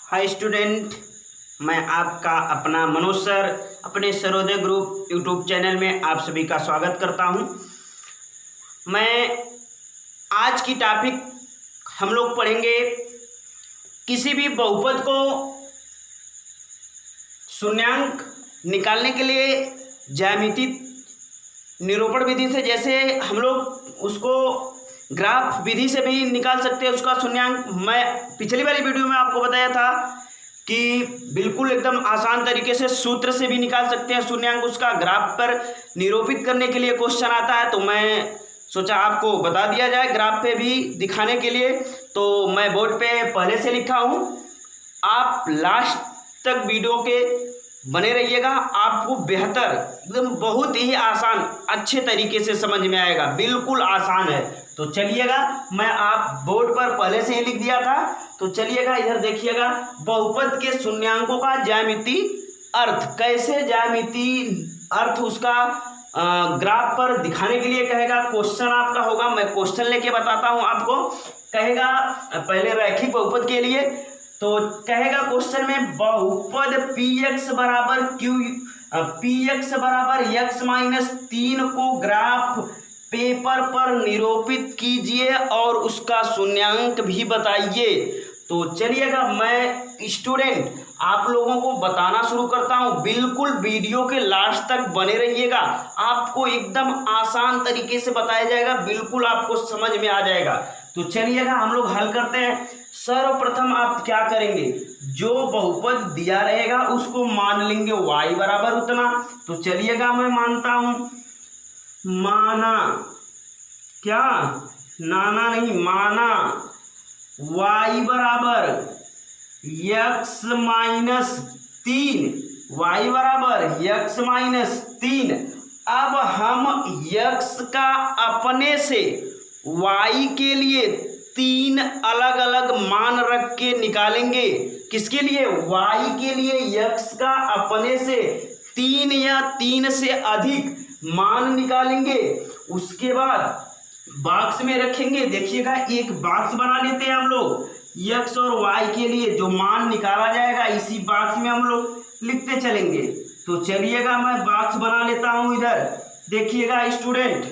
Hi student, मैं आपका अपना मनोज सर अपने सर्वोदय ग्रुप यूट्यूब चैनल में आप सभी का स्वागत करता हूं। मैं आज की टॉपिक हम लोग पढ़ेंगे किसी भी बहुपद को शून्यांक निकालने के लिए ज्यामितीय निरूपण विधि से, जैसे हम लोग उसको ग्राफ विधि से भी निकाल सकते हैं उसका शून्यांक। मैं पिछली वाली वीडियो में आपको बताया था कि बिल्कुल एकदम आसान तरीके से सूत्र से भी निकाल सकते हैं शून्यांक। उसका ग्राफ पर निरूपित करने के लिए क्वेश्चन आता है, तो मैं सोचा आपको बता दिया जाए ग्राफ पे भी दिखाने के लिए। तो मैं बोर्ड पे पहले से लिखा हूँ, आप लास्ट तक वीडियो के बने रहिएगा, आपको बेहतर एकदम बहुत ही आसान अच्छे तरीके से समझ में आएगा, बिल्कुल आसान है। तो चलिएगा, मैं आप बोर्ड पर पहले से ही लिख दिया था, तो चलिएगा इधर देखिएगा। बहुपद के शून्यांकों का ज्यामितीय अर्थ, कैसे ज्यामितीय अर्थ उसका ग्राफ पर दिखाने के लिए कहेगा। क्वेश्चन आपका होगा, मैं क्वेश्चन लेके बताता हूं आपको। कहेगा पहले रैखिक बहुपद के लिए, तो कहेगा क्वेश्चन में बहुपद px बराबर q px बराबर x माइनस 3 को ग्राफ पेपर पर निरूपित कीजिए और उसका शून्यांक भी बताइए। तो चलिएगा, मैं स्टूडेंट आप लोगों को बताना शुरू करता हूं, बिल्कुल वीडियो के लास्ट तक बने रहिएगा, आपको एकदम आसान तरीके से बताया जाएगा, बिल्कुल आपको समझ में आ जाएगा। तो चलिएगा हम लोग हल करते हैं। सर्वप्रथम आप क्या करेंगे, जो बहुपद दिया रहेगा उसको मान लेंगे y बराबर उतना। तो चलिएगा मैं मानता हूं, माना क्या, नाना नहीं, माना y बराबर x माइनस 3, y बराबर x माइनस 3। अब हम x का अपने से y के लिए 3 अलग अलग मान रख के निकालेंगे। किसके लिए, y के लिए x का अपने से 3 या 3 से अधिक मान निकालेंगे। उसके बाद बॉक्स में रखेंगे। देखिएगा, एक बॉक्स बना लेते हैं हम लोग x और y के लिए, जो मान निकाला जाएगा इसी बॉक्स में हम लोग लिखते चलेंगे। तो चलिएगा मैं बॉक्स बना लेता हूं इधर। देखिएगा स्टूडेंट,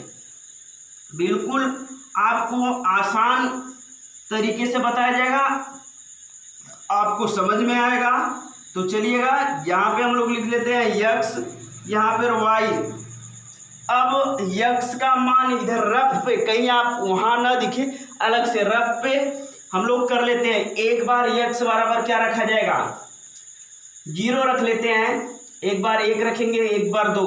बिल्कुल आपको आसान तरीके से बताया जाएगा, आपको समझ में आएगा। तो चलिएगा यहाँ पे हम लोग लिख लेते हैं x, यहाँ पर y। अब x का मान इधर रफ पे, कहीं आप वहां ना दिखे, अलग से रफ पे हम लोग कर लेते हैं। एक बार x बराबर क्या रखा जाएगा, 0 रख लेते हैं। एक बार 1 रखेंगे, एक बार 2,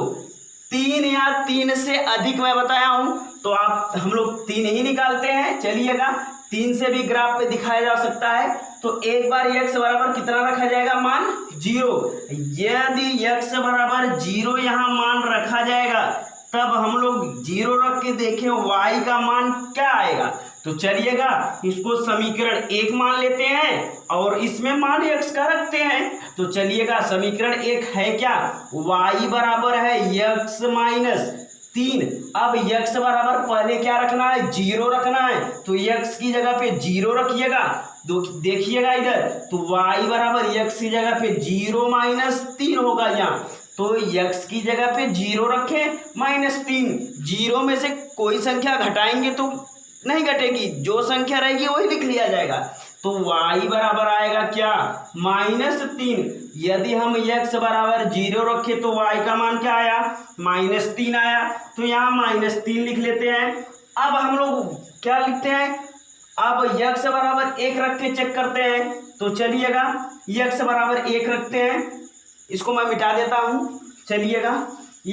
3 या 3 से अधिक मैं बताया हूं, तो आप हम लोग 3 ही निकालते हैं। चलिएगा, 3 से भी ग्राफ पे दिखाया जा सकता है। तो एक बार x बराबर कितना रखा जाएगा, मान 0। यदि x बराबर 0 यहाँ मान रखा जाएगा, तब हम लोग 0 रख के देखें y का मान क्या आएगा। तो चलिएगा इसको समीकरण 1 मान लेते हैं और इसमें मान x का रखते हैं। तो चलिएगा समीकरण 1 है क्या, y बराबर है x माइनस 3। अब x बराबर पहले क्या रखना है, 0 रखना है, तो x की जगह पे 0 रखिएगा। देखिएगा इधर, तो y बराबर x की जगह पे 0 माइनस 3 होगा यहाँ। तो x की जगह पे 0 रखें माइनस 3। 0 में से कोई संख्या घटाएंगे तो नहीं घटेगी, जो संख्या रहेगी वही लिख लिया जाएगा। तो y बराबर आएगा क्या, माइनस 3। यदि हम x बराबर 0 रखे तो y का मान क्या आया, माइनस 3 आया। तो यहाँ माइनस 3 लिख लेते हैं। अब हम लोग क्या लिखते हैं, अब x बराबर 1 रख के चेक करते हैं। तो चलिएगा x बराबर 1 रखते हैं, इसको मैं मिटा देता हूं। चलिएगा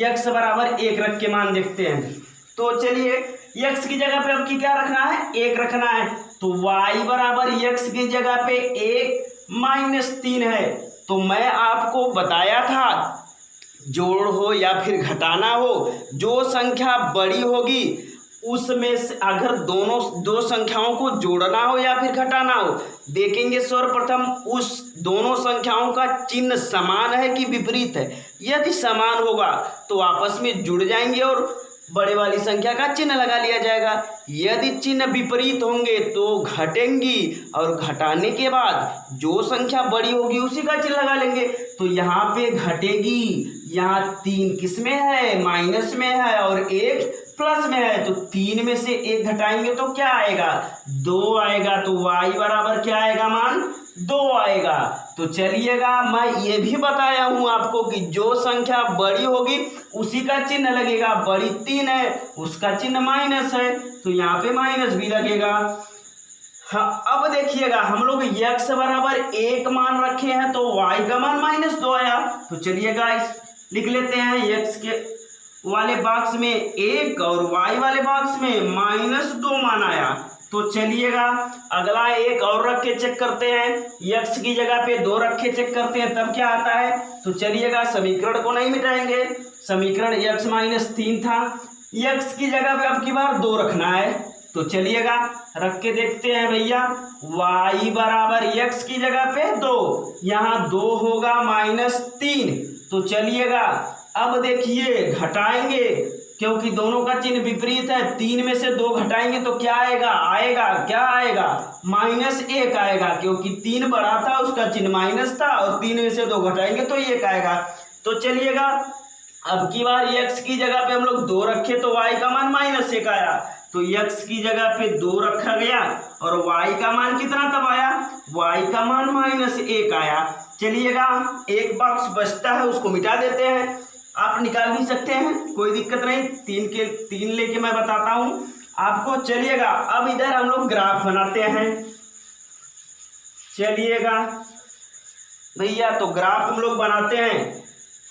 x बराबर 1 रख के मान देखते हैं। तो चलिए x की जगह पे अब की क्या रखना है, 1 रखना है। तो y बराबर x की जगह पे 1 माइनस 3 है। तो मैं आपको बताया था, जोड़ हो या फिर घटाना हो, जो संख्या बड़ी होगी उसमें से अगर दो संख्याओं को जोड़ना हो या फिर घटाना हो, देखेंगे सर्वप्रथम उस दोनों संख्याओं का चिन्ह समान है कि विपरीत है। यदि समान होगा तो आपस में जुड़ जाएंगे और बड़े वाली संख्या का चिन्ह लगा लिया जाएगा। यदि चिन्ह विपरीत होंगे तो घटेंगी, और घटाने के बाद जो संख्या बड़ी होगी उसी का चिन्ह लगा लेंगे। तो यहाँ पे घटेगी, यहाँ 3 किस में है, माइनस में है, और 1 प्लस में है। तो 3 में से 1 घटाएंगे तो क्या आएगा, 2 आएगा। तो y बराबर क्या आएगा, मान 2 आएगा। तो चलिएगा, मैं ये भी बताया हूँ आपको कि जो संख्या बड़ी होगी उसी का चिन्ह लगेगा। बड़ी 3 है, उसका चिन्ह माइनस है, तो यहाँ पे माइनस भी लगेगा। हाँ, अब देखिएगा, हम लोग x बराबर 1 मान रखे हैं तो y का मान -2 आया। तो चलिए गाइस लिख लेते हैं, x के वाले बॉक्स में 1 और y वाले बॉक्स में -2 मान आया। तो चलिएगा, अगला एक और रख के चेक करते हैं, x की जगह पे 2 रख के चेक करते हैं, तब क्या आता है। तो चलिएगा, समीकरण को नहीं मिटाएंगे, समीकरण x -3 था, x की जगह पे अब की बार 2 रखना है। तो चलिएगा रख के देखते हैं भैया, y बराबर x की जगह पे 2, यहाँ 2 होगा -3। तो चलिएगा, अब देखिए घटाएंगे, क्योंकि दोनों का चिन्ह विपरीत है। 3 में से 2 घटाएंगे तो क्या आएगा, क्या आएगा, -1 आएगा, क्योंकि 3 बड़ा था उसका चिन्ह माइनस था, और 3 में से 2 घटाएंगे तो 1 आएगा। तो चलिएगा, अब की बार x की जगह पे हम लोग 2 रखे तो y का मान -1 आया। तो x की जगह पे 2 रखा गया और y का मान कितना तब आया, y का मान -1 आया। चलिएगा, एक बॉक्स बचता है, उसको मिटा देते हैं, आप निकाल भी सकते हैं, कोई दिक्कत नहीं। 3 लेके मैं बताता हूँ आपको। चलिएगा, अब इधर हम लोग ग्राफ बनाते हैं। चलिएगा भैया, तो ग्राफ हम लोग बनाते हैं।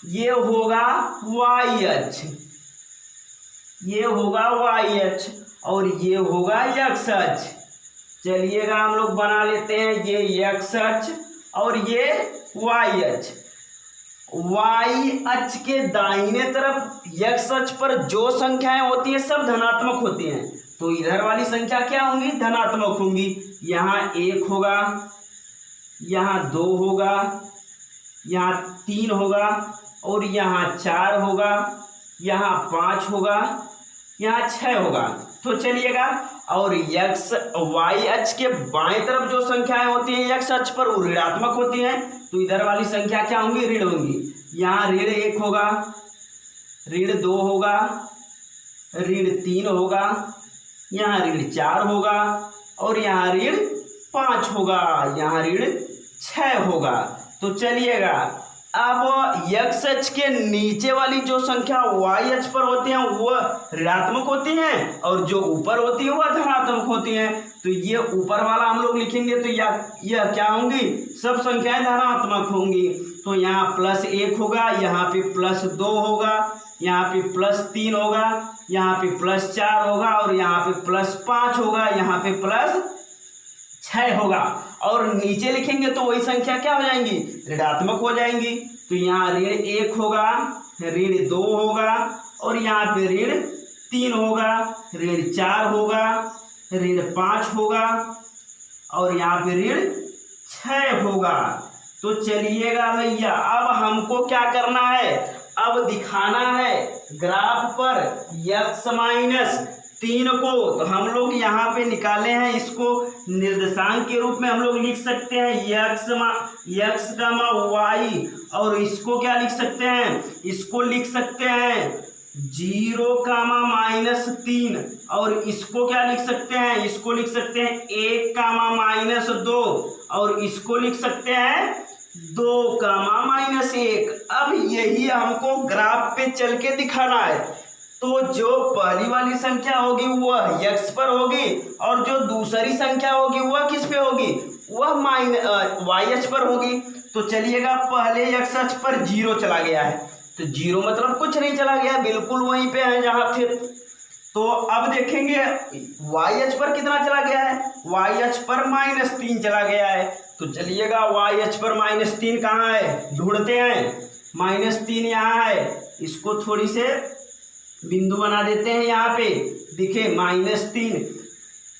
ये होगा y अक्ष, ये होगा y अक्ष, और ये होगा x अक्ष। चलिएगा, हम लोग बना लेते हैं, ये x अक्ष और ये y अक्ष। y अक्ष के दाहिने तरफ x अक्ष पर जो संख्याएं होती हैं सब धनात्मक होती हैं, तो इधर वाली संख्या क्या होंगी, धनात्मक होंगी। यहाँ 1 होगा, यहाँ 2 होगा, यहाँ 3 होगा, और यहाँ 4 होगा, यहाँ 5 होगा, यहाँ 6 होगा। तो चलिएगा, और y अक्ष के बाएं तरफ जो संख्याएं होती हैं x अक्ष पर वो ऋणात्मक होती हैं, तो इधर वाली संख्या क्या होंगी, ऋण होंगी। यहाँ ऋण 1 होगा, ऋण 2 होगा, ऋण 3 होगा, यहाँ ऋण 4 होगा, और यहाँ ऋण 5 होगा, यहाँ ऋण 6 होगा। तो चलिएगा, अब x अक्ष के नीचे वाली जो संख्या y अक्ष पर होती हैं वह ऋणात्मक होती हैं, और जो ऊपर होती है वह धनात्मक होती हैं। तो ये ऊपर वाला हम लोग लिखेंगे तो यह क्या होंगी, सब संख्याएं धनात्मक होंगी। तो यहाँ +1 होगा, यहाँ पे +2 होगा, यहाँ पे +3 होगा, यहाँ पे +4 होगा, और यहाँ पे +5 होगा, यहाँ पे +6 होगा। और नीचे लिखेंगे तो वही संख्या क्या हो जाएंगी, ऋणात्मक हो जाएंगी। तो यहाँ ऋण 1 होगा, ऋण 2 होगा, और यहाँ पे ऋण 3 होगा, ऋण 4 होगा, ऋण 5 होगा, और यहाँ पे ऋण 6 होगा। तो चलिएगा भैया, अब हमको क्या करना है, अब दिखाना है ग्राफ पर x -3 को। तो हम लोग यहाँ पे निकाले हैं, इसको निर्देशांक के रूप में हम लोग लिख सकते हैं x, y, और इसको क्या लिख सकते हैं, इसको लिख सकते हैं 0, -3, और इसको क्या लिख सकते हैं, इसको लिख सकते हैं 1, -2, और इसको लिख सकते हैं 2, -1। अब यही हमको ग्राफ पे चल के दिखाना है। तो जो पहली वाली संख्या होगी वह x पर होगी, और जो दूसरी संख्या होगी वह किस पे होगी, वह y अक्ष पर होगी। तो चलिएगा, पहले x अक्ष पर 0 चला गया है, तो 0 मतलब कुछ नहीं चला गया, बिल्कुल वहीं पे है जहाँ थे। तो अब देखेंगे y अक्ष पर कितना चला गया है, y अक्ष पर -3 चला गया है। तो चलिएगा, y अक्ष पर -3 कहाँ है, ढूंढते हैं। -3 यहाँ है, इसको थोड़ी से बिंदु बना देते हैं, यहाँ पे दिखे -3,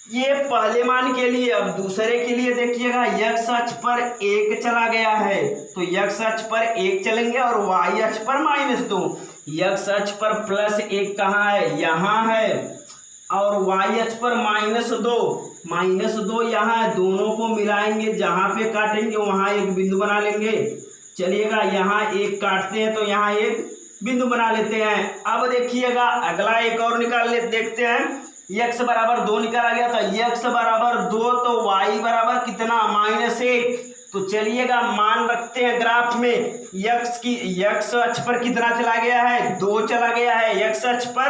ये पहले मान के लिए। अब दूसरे के लिए देखिएगा, x अक्ष पर 1 चला गया है, तो x अक्ष पर 1 चलेंगे, और y अक्ष पर -2। x अक्ष पर +1 कहाँ है, यहाँ है, और वाई अक्ष पर -2 यहाँ दोनों को मिलाएंगे, जहाँ पे काटेंगे वहाँ एक बिंदु बना लेंगे। चलिएगा यहाँ एक काटते हैं तो यहाँ एक बिंदु बना लेते हैं। अब देखिएगा अगला एक और देखते हैं। x बराबर 2 निकाला गया था, x बराबर 2 तो y बराबर कितना -1। तो चलिएगा मान रखते हैं ग्राफ में, x अक्ष पर कितना चला गया है, 2 चला गया है, x अक्ष पर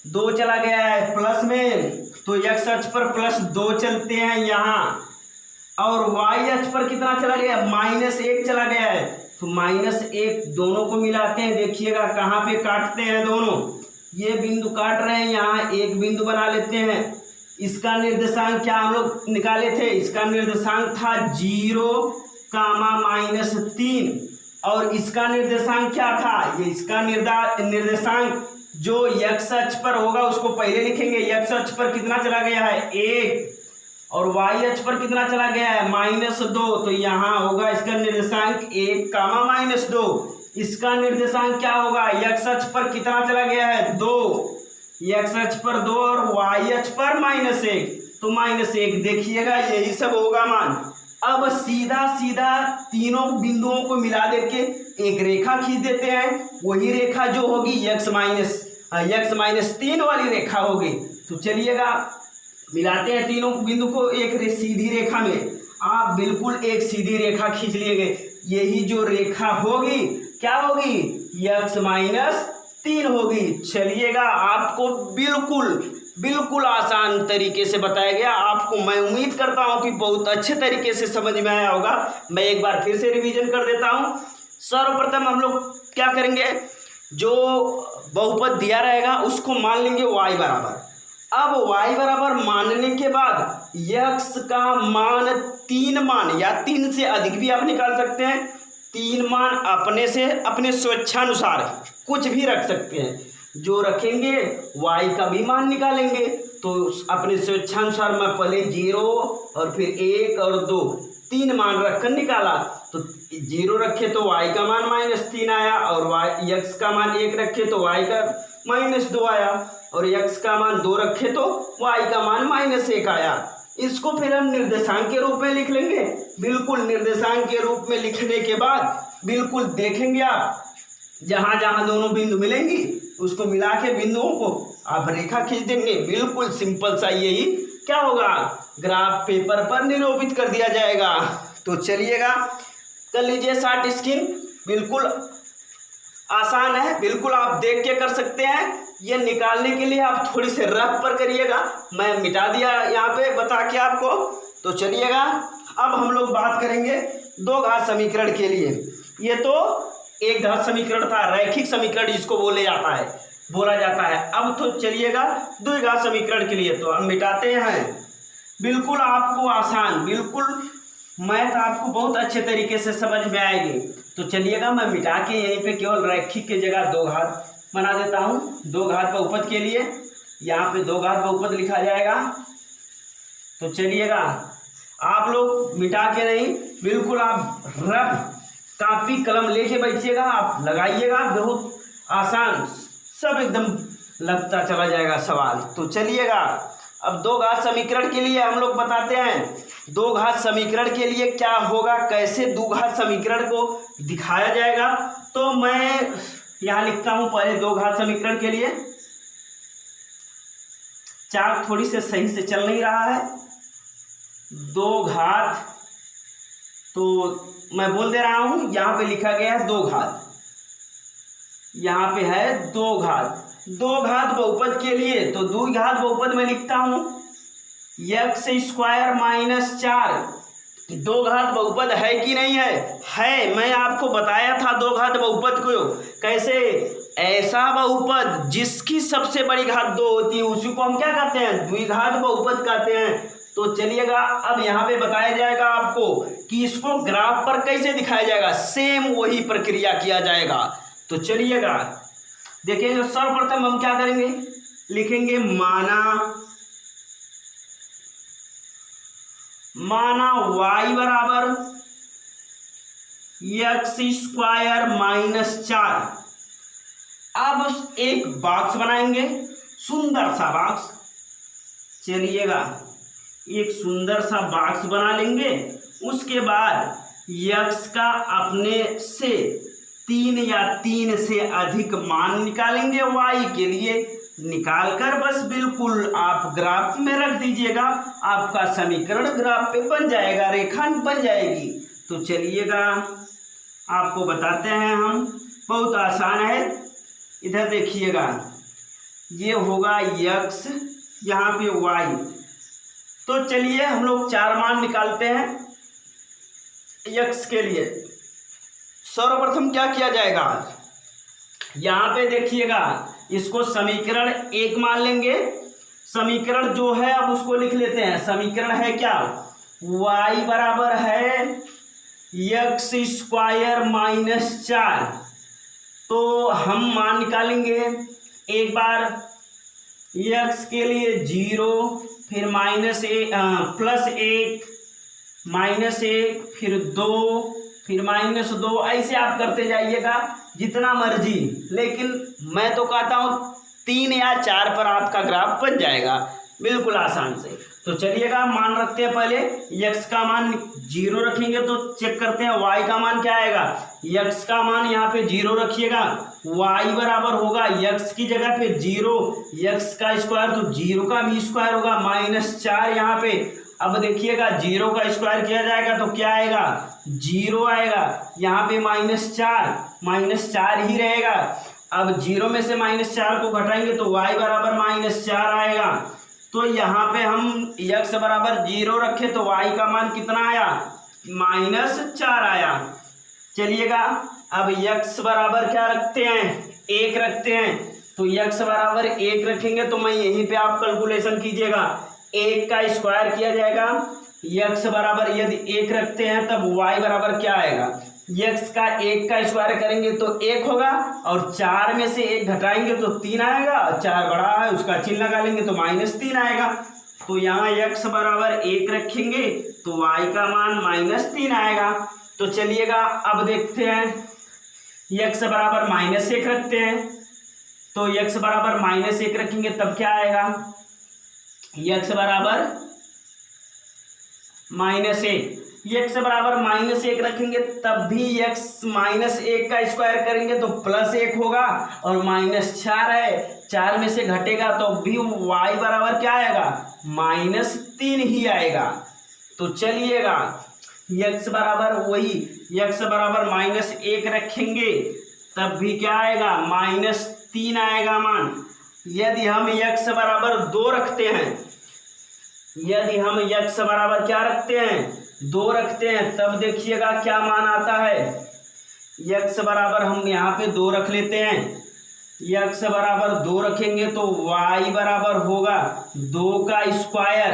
2 चला गया है प्लस में, तो x अक्ष पर +2 चलते हैं यहाँ। और y अक्ष पर कितना चला गया, -1 चला गया है, तो -1 दोनों को मिलाते हैं। देखिएगा कहाँ पे काटते हैं दोनों, ये बिंदु काट रहे हैं, यहाँ एक बिंदु बना लेते हैं। इसका निर्देशांक क्या हम लोग निकाले थे, इसका निर्देशांक था 0, -3 और इसका निर्देशांक क्या था, ये इसका निर्देशांक जो x अक्ष पर होगा उसको पहले लिखेंगे। x अक्ष पर कितना चला गया है 1 और y अक्ष पर कितना चला गया है -2, तो यहाँ होगा इसका निर्देशांक 1, -2। इसका निर्देशांक क्या होगा, x अक्ष पर कितना चला गया है 2, x अक्ष पर 2 और y अक्ष पर -1, तो -1। देखिएगा यही सब होगा मान। अब सीधा तीनों बिंदुओं को मिला देके एक रेखा खींच देते हैं, वही रेखा जो होगी x -3 वाली रेखा होगी। तो चलिएगा मिलाते हैं तीनों बिंदु को एक सीधी रेखा में। आप बिल्कुल एक सीधी रेखा खींच लिए, यही जो रेखा होगी क्या होगी, x -3 होगी। चलिएगा आपको बिल्कुल आसान तरीके से बताया गया। आपको मैं उम्मीद करता हूं कि बहुत अच्छे तरीके से समझ में आया होगा। मैं एक बार फिर से रिवीजन कर देता हूं। सर्वप्रथम हम लोग क्या करेंगे, जो बहुपद दिया रहेगा उसको मान लेंगे y बराबर। अब y बराबर मानने के बाद x का मान 3 मान या 3 से अधिक भी आप निकाल सकते हैं। 3 मान अपने स्वेच्छानुसार कुछ भी रख सकते हैं, जो रखेंगे y का भी मान निकालेंगे। तो अपने स्वेच्छानुसार मैं पहले 0 और फिर 1 और 2 3 मान रखकर निकाला। तो 0 रखे तो y का मान -3 आया, और x का मान 1 रखे तो y का -2 आया, और x का मान 2 रखे तो y का मान -1 आया। इसको फिर हम निर्देशांक के रूप में लिख लेंगे। बिल्कुल निर्देशांक के रूप में लिखने के बाद बिल्कुल देखेंगे आप, जहां जहां दोनों बिंदु मिलेंगी उसको मिला के बिंदुओं को आप रेखा खींच देंगे। बिल्कुल सिंपल सा यही क्या होगा, ग्राफ पेपर पर निरूपित कर दिया जाएगा। तो चलिएगा कर लीजिए शॉर्ट स्क्रीन, बिल्कुल आसान है, बिल्कुल आप देख के कर सकते हैं। ये निकालने के लिए आप थोड़ी से रफ पर करिएगा, मैं मिटा दिया यहाँ पे बता के आपको। तो चलिएगा अब हम लोग बात करेंगे दो घात समीकरण के लिए। ये तो एक घात समीकरण था, रैखिक समीकरण जिसको बोला जाता है। अब तो चलिएगा द्विघात समीकरण के लिए, तो हम मिटाते हैं। बिल्कुल आपको आसान, बिल्कुल मैथ आपको बहुत अच्छे तरीके से समझ में आएगी। तो चलिएगा मैं मिटा के यहीं पे केवल रैखिक की जगह दो घात बना देता हूँ। दो घात बहुपद के लिए यहाँ पे दो घात बहुपद लिखा जाएगा। तो चलिएगा आप लोग मिटा के नहीं, बिल्कुल आप रफ कापी कलम लेके बैठिएगा, आप लगाइएगा, बहुत आसान, सब एकदम लगता चला जाएगा सवाल। तो चलिएगा अब दो घात समीकरण के लिए हम लोग बताते हैं। दो घात समीकरण के लिए क्या होगा, कैसे द्विघात समीकरण को दिखाया जाएगा। तो मैं यहाँ लिखता हूँ पहले दो घात समीकरण के लिए। चार्ट थोड़ी से सही से चल नहीं रहा है। दो घात, तो मैं बोल दे रहा हूँ, यहाँ पे लिखा गया है दो घात, यहाँ पे है दो घात। दो घात बहुपद के लिए तो द्विघात बहुपद में लिखता हूँ x² -4। दो घात बहुपद है कि नहीं है? मैं आपको बताया था दो घात बहुपद को कैसे। ऐसा बहुपद जिसकी सबसे बड़ी घात 2 होती है उसी को हम क्या कहते हैं, द्विघात बहुपद कहते हैं। तो चलिएगा अब यहाँ पे बताया जाएगा आपको कि इसको ग्राफ पर कैसे दिखाया जाएगा, सेम वही प्रक्रिया किया जाएगा। तो चलिएगा देखिए, सर्वप्रथम हम क्या करेंगे, लिखेंगे माना y बराबर x² -4। अब एक बॉक्स बनाएंगे, सुंदर सा बॉक्स, चलिएगा एक सुंदर सा बॉक्स बना लेंगे। उसके बाद यक्स का अपने से 3 या 3 से अधिक मान निकालेंगे वाई के लिए। निकालकर बस बिल्कुल आप ग्राफ में रख दीजिएगा, आपका समीकरण ग्राफ पे बन जाएगा, रेखांक बन जाएगी। तो चलिएगा आपको बताते हैं हम, बहुत आसान है। इधर देखिएगा, ये होगा यक्स, यहाँ पे वाई। तो चलिए हम लोग 4 मान निकालते हैं यक्स के लिए। सर्वप्रथम क्या किया जाएगा, यहाँ पे देखिएगा इसको समीकरण 1 मान लेंगे। समीकरण जो है अब उसको लिख लेते हैं। समीकरण है क्या, y बराबर है यक्स स्क्वायर माइनस 4। तो हम मान निकालेंगे एक बार यक्स के लिए 0, फिर +1, -1, फिर 2, फिर -2, ऐसे आप करते जाइएगा जितना मर्जी। लेकिन मैं तो कहता हूँ 3 या 4 पर आपका ग्राफ बन जाएगा बिल्कुल आसान से। तो चलिएगा मान रखते हैं। पहले यक्स का मान 0 रखेंगे तो चेक करते हैं वाई का मान क्या आएगा। यक्स का मान यहाँ पे 0 रखिएगा, वाई बराबर होगा यक्स की जगह पे 0, यक्स का स्क्वायर तो 0 का भी स्क्वायर होगा, -4 यहाँ पे। अब देखिएगा 0 का स्क्वायर किया जाएगा तो क्या आएगा, 0 आएगा। यहाँ पे -4 ही रहेगा। अब 0 में से -4 को घटाएंगे तो y बराबर -4 आएगा। तो यहाँ पे हम x बराबर 0 रखे तो y का मान कितना आया, -4 आया। चलिएगा अब x बराबर क्या रखते हैं, 1 रखते हैं। तो x बराबर 1 रखेंगे तो मैं यहीं पे आप कैलकुलेशन कीजिएगा, 1 का स्क्वायर किया जाएगा। x बराबर यदि 1 रखते हैं तब y बराबर क्या आएगा, x का 1 का स्क्वायर करेंगे तो 1 होगा, और 4 में से 1 घटाएंगे तो 3 आएगा। 4 बड़ा है उसका चिन्ह लगा लेंगे तो -3 आएगा। तो यहाँ x बराबर 1 रखेंगे तो y का मान -3 आएगा। तो चलिएगा अब देखते हैं x बराबर -1 रखते हैं। तो x बराबर -1 रखेंगे तब क्या आएगा, x बराबर -1, x बराबर -1 रखेंगे तब भी x -1 का स्क्वायर करेंगे तो +1 होगा, और -4 है, 4 में से घटेगा तो भी y बराबर क्या आएगा, -3 ही आएगा। तो चलिएगा x बराबर वही, x बराबर -1 रखेंगे तब भी क्या आएगा, -3 आएगा मान। यदि हम x बराबर 2 रखते हैं, यदि हम x बराबर क्या रखते हैं, 2 रखते हैं, तब देखिएगा क्या मान आता है। x बराबर हम यहाँ पे 2 रख लेते हैं। x बराबर 2 रखेंगे तो y बराबर होगा 2 का स्क्वायर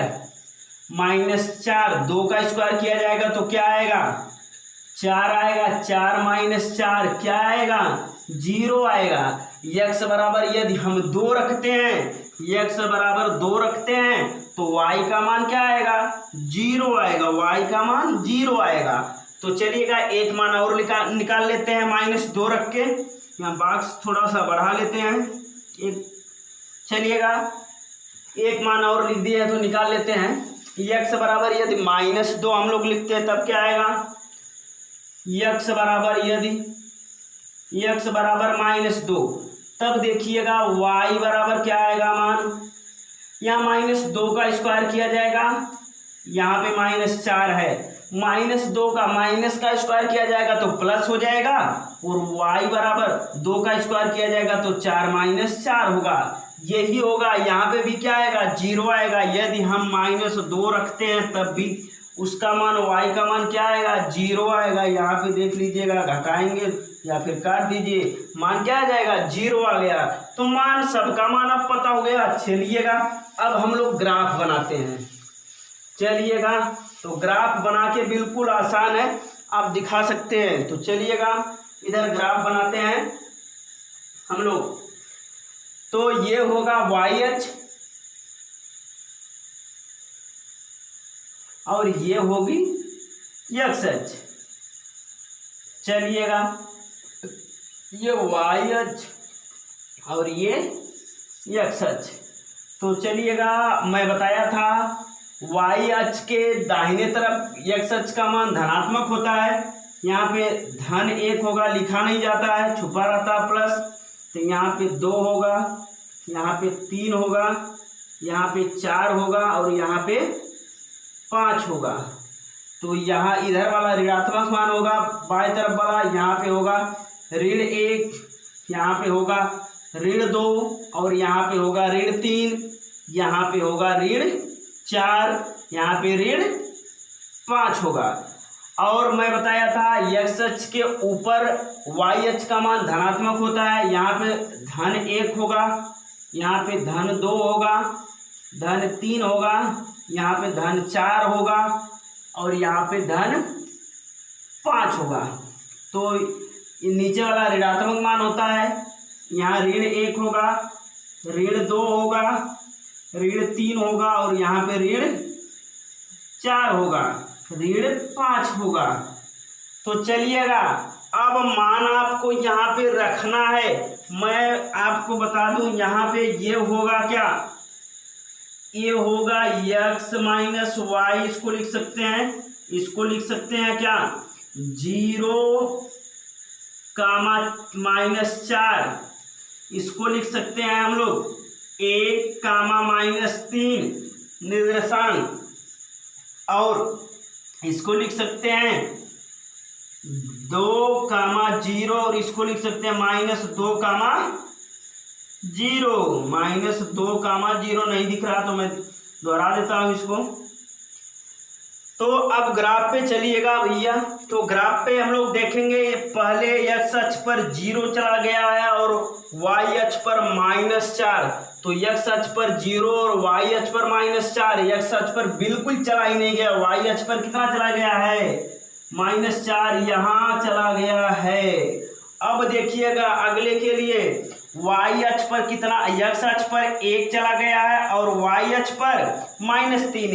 -4, 2 का स्क्वायर किया जाएगा तो क्या आएगा, 4 आएगा। 4 - 4 क्या आएगा, 0 आएगा। x बराबर यदि हम 2 रखते हैं, x बराबर 2 रखते हैं तो y का मान क्या आएगा, 0 आएगा, y का मान 0 आएगा। तो चलिएगा एक मान और निकाल लेते हैं -2 रख के। यहाँ बॉक्स थोड़ा सा बढ़ा लेते हैं एक। चलिएगा एक मान और लिख दिए तो निकाल लेते हैं। x बराबर यदि -2 हम लोग लिखते हैं तब क्या आएगा, x बराबर यदि x बराबर -2 तब देखिएगा y बराबर क्या आएगा मान, यहाँ -2 का स्क्वायर किया जाएगा, यहाँ पे -4 है, -2 का माइनस का स्क्वायर किया जाएगा तो प्लस हो जाएगा, और y बराबर 2 का स्क्वायर किया जाएगा तो 4 - 4 होगा। यही होगा, यहाँ पे भी क्या आएगा, 0 आएगा। यदि हम -2 रखते हैं तब भी उसका मान y का मान क्या आएगा, 0 आएगा। यहाँ पे देख लीजिएगा, घटाएंगे या फिर काट दीजिए, मान क्या आ जाएगा, 0 आ गया। तो मान सबका मान अब पता हो गया। चलिएगा अब हम लोग ग्राफ बनाते हैं। चलिएगा तो ग्राफ बना के बिल्कुल आसान है, आप दिखा सकते हैं। तो चलिएगा इधर ग्राफ बनाते हैं हम लोग। तो ये होगा YH और ये होगी XH। चलिएगा ये YH और ये XH। तो चलिएगा, मैं बताया था y अक्ष के दाहिने तरफ x अक्ष का मान धनात्मक होता है। यहाँ पे धन 1 होगा, लिखा नहीं जाता है, छुपा रहता है प्लस। तो यहाँ पे 2 होगा, यहाँ पे 3 होगा, यहाँ पे 4 होगा और यहाँ पे 5 होगा। तो यहाँ इधर वाला ऋणात्मक मान होगा, बाएं तरफ वाला यहाँ पे होगा ऋण 1, यहाँ पे होगा ऋण 2 और यहाँ पे होगा ऋण 3, यहाँ पे होगा ऋण 4, यहाँ पे ऋण 5 होगा। और मैं बताया था x अक्ष के ऊपर y अक्ष का मान धनात्मक होता है। यहाँ पे धन 1 होगा, यहाँ पे धन 2 होगा, धन 3 होगा, यहाँ पे धन 4 होगा और यहाँ पे धन 5 होगा। तो नीचे वाला ऋणात्मक मान होता है, यहाँ ऋण 1 होगा, ऋण 2 होगा, ऋण 3 होगा और यहाँ पे ऋण 4 होगा, ऋण 5 होगा। तो चलिएगा, अब मान आपको यहाँ पे रखना है। मैं आपको बता दूं, यहाँ पे ये होगा क्या, ये होगा x माइनस वाई, इसको लिख सकते हैं, इसको लिख सकते हैं क्या 0 कामा माइनस 4, इसको लिख सकते हैं हम लोग 1 कामा माइनस 3 निर्देशांक, और इसको लिख सकते हैं 2 कामा 0 और इसको लिख सकते हैं माइनस 2 कामा 0, माइनस 2 कामा 0 नहीं दिख रहा तो मैं दोहरा देता हूं इसको। तो अब ग्राफ पे चलिएगा भैया। तो ग्राफ पे हम लोग देखेंगे, पहले x अक्ष पर 0 चला गया है और y अक्ष पर -4। तो x अक्ष पर 0 और y अक्ष पर -4, x अक्ष पर बिल्कुल चला ही नहीं गया। y अक्ष पर कितना चला गया है -4, यहाँ चला गया है। अब देखिएगा अगले के लिए, y अक्ष पर कितना, x अक्ष पर 1 चला गया है और y अक्ष पर -3,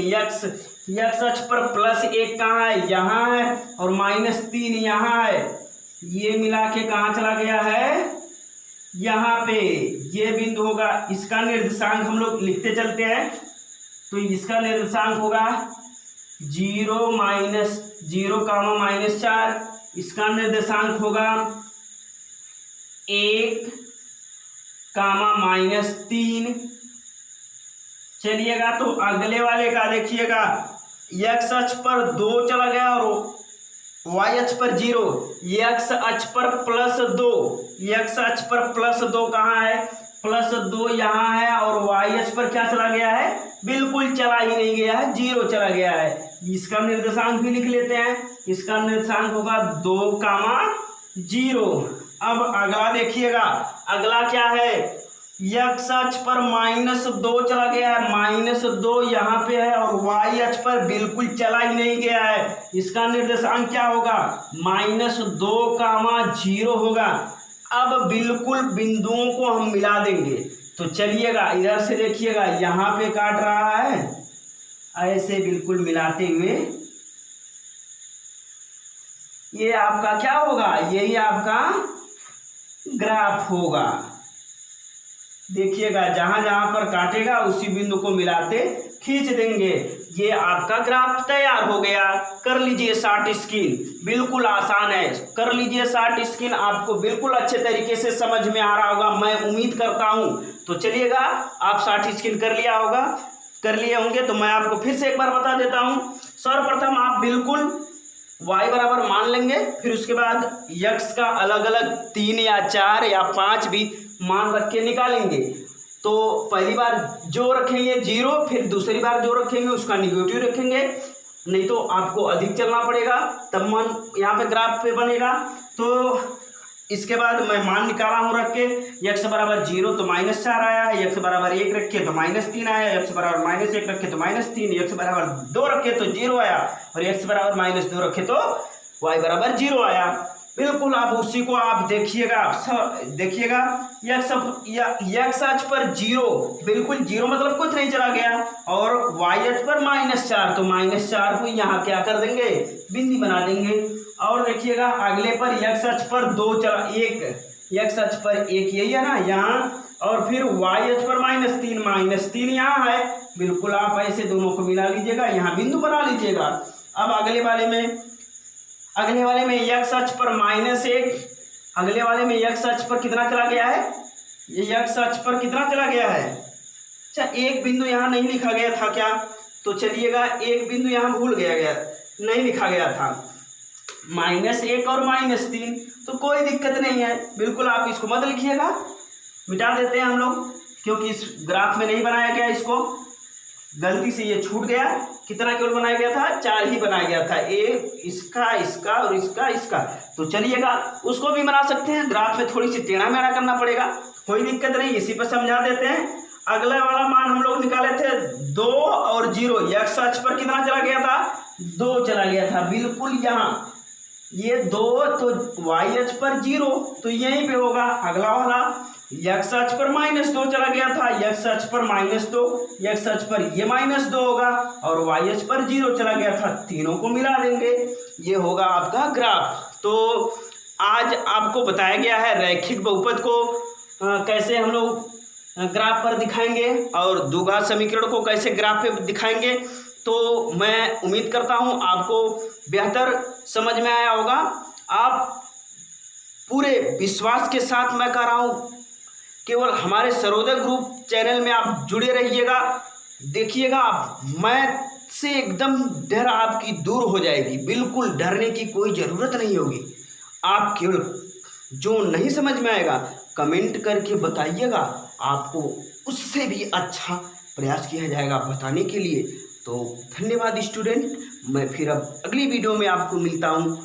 x अक्ष पर +1 कहाँ है, यहाँ है, और -3 यहाँ है। ये मिला के कहाँ चला गया है, यहाँ पे ये बिंदु होगा। इसका निर्देशांक हम लोग लिखते चलते हैं। तो इसका निर्देशांक होगा 0 कामा -4, इसका निर्देशांक होगा 1 कामा -3। चलिएगा, तो अगले वाले का देखिएगा, x अक्ष पर 2 चला गया और y अक्ष पर 0, x अक्ष पर +2, x अक्ष पर +2 कहाँ है, +2 यहाँ है, और y अक्ष पर क्या चला गया है, बिल्कुल चला ही नहीं गया है, 0 चला गया है। इसका निर्देशांक भी लिख लेते हैं, इसका निर्देशांक होगा 2 कामा 0। अब अगला देखिएगा, अगला क्या है, x अक्ष पर -2 चला गया है, -2 यहाँ पे है, और y अक्ष पर बिल्कुल चला ही नहीं गया है। इसका निर्देशांक क्या होगा, -2 कामा 0 होगा। अब बिल्कुल बिंदुओं को हम मिला देंगे। तो चलिएगा, इधर से देखिएगा, यहाँ पे काट रहा है, ऐसे बिल्कुल मिलाते हुए ये आपका क्या होगा, यही आपका ग्राफ होगा। देखिएगा, जहां जहां पर काटेगा उसी बिंदु को मिलाते खींच देंगे। ये आपका ग्राफ तैयार हो गया। कर लीजिए शॉर्ट स्किन, बिल्कुल आसान है, कर लीजिए शॉर्ट स्किन, आपको बिल्कुल अच्छे तरीके से समझ में आ रहा होगा, मैं उम्मीद करता हूं। तो चलिएगा, आप शॉर्ट स्किन कर लिया होगा, कर लिए होंगे, तो मैं आपको फिर से एक बार बता देता हूं। सर्वप्रथम आप बिल्कुल y बराबर मान लेंगे, फिर उसके बाद x का अलग अलग 3 या 4 या 5 भी मान रख के निकालेंगे। तो पहली बार जो रखेंगे 0, फिर दूसरी बार जो रखेंगे उसका नेगेटिव रखेंगे, नहीं तो आपको अधिक चलना पड़ेगा, तब मान यहाँ पे ग्राफ पे बनेगा। तो इसके बाद मैं मान निकाला हूँ रख के, x बराबर 0 तो -4 आया, x बराबर 1 रखे तो -3 आया, x बराबर -1 रखे तो -3, x बराबर 2 रखे तो 0 आया, और x बराबर -2 रखे तो y बराबर 0 आया। बिल्कुल आप उसी को आप देखिएगा, देखिएगा x अक्ष पर 0, बिल्कुल 0 मतलब कुछ नहीं चला गया, और y अक्ष पर -4, तो -4 को यहाँ क्या कर देंगे, बिंदी बना देंगे। और देखिएगा अगले पर x अक्ष पर 2 चला, 1, x अक्ष पर 1 यही है ना, यहाँ और फिर वाई एच पर -3 यहाँ है, बिल्कुल आप ऐसे दोनों को मिला लीजिएगा, यहाँ बिंदु बना लीजिएगा। अब अगले वाले में x अक्ष पर -1, अगले वाले में x अक्ष पर कितना चला गया है, ये x अक्ष पर कितना चला गया है। अच्छा, एक बिंदु यहाँ नहीं लिखा गया था क्या, तो चलिएगा एक बिंदु यहाँ भूल गया नहीं लिखा गया था, -1 और -3, तो कोई दिक्कत नहीं है, बिल्कुल आप इसको मत लिखिएगा, मिटा देते हैं हम लोग, क्योंकि इस ग्राफ में नहीं बनाया गया, इसको गलती से ये छूट गया। कितना केवल बनाया गया था, 4 ही बनाया गया था, इसका और इसका। तो चलिएगा उसको भी बना सकते हैं, ग्राफ में थोड़ी सी टेढ़ा मेढ़ा करना पड़ेगा, कोई दिक्कत नहीं, इसी पर समझा देते हैं। अगला वाला मान हम लोग निकाले थे 2 और 0, x अक्ष पर कितना चला गया था, 2 चला गया था, बिल्कुल यहाँ ये 2, तो y अक्ष पर 0, तो यहीं पे होगा। अगला वाला x अक्ष पर -2 चला गया था, x अक्ष पर -2, x अक्ष पर ये -2 होगा, और y अक्ष पर 0 चला गया था, तीनों को मिला देंगे, ये होगा आपका ग्राफ। तो आज आपको बताया गया है रैखिक बहुपद को कैसे हम लोग ग्राफ पर दिखाएंगे और द्विघात समीकरण को कैसे ग्राफ पे दिखाएंगे। तो मैं उम्मीद करता हूँ आपको बेहतर समझ में आया होगा। आप पूरे विश्वास के साथ मैं कह रहा हूँ, केवल हमारे सर्वोदय ग्रुप चैनल में आप जुड़े रहिएगा, देखिएगा मैथ से एकदम डर आपकी दूर हो जाएगी, बिल्कुल डरने की कोई ज़रूरत नहीं होगी। आप केवल जो नहीं समझ में आएगा कमेंट करके बताइएगा, आपको उससे भी अच्छा प्रयास किया जाएगा बताने के लिए। तो धन्यवाद स्टूडेंट, मैं फिर अब अगली वीडियो में आपको मिलता हूँ,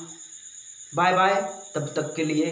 बाय बाय, तब तक के लिए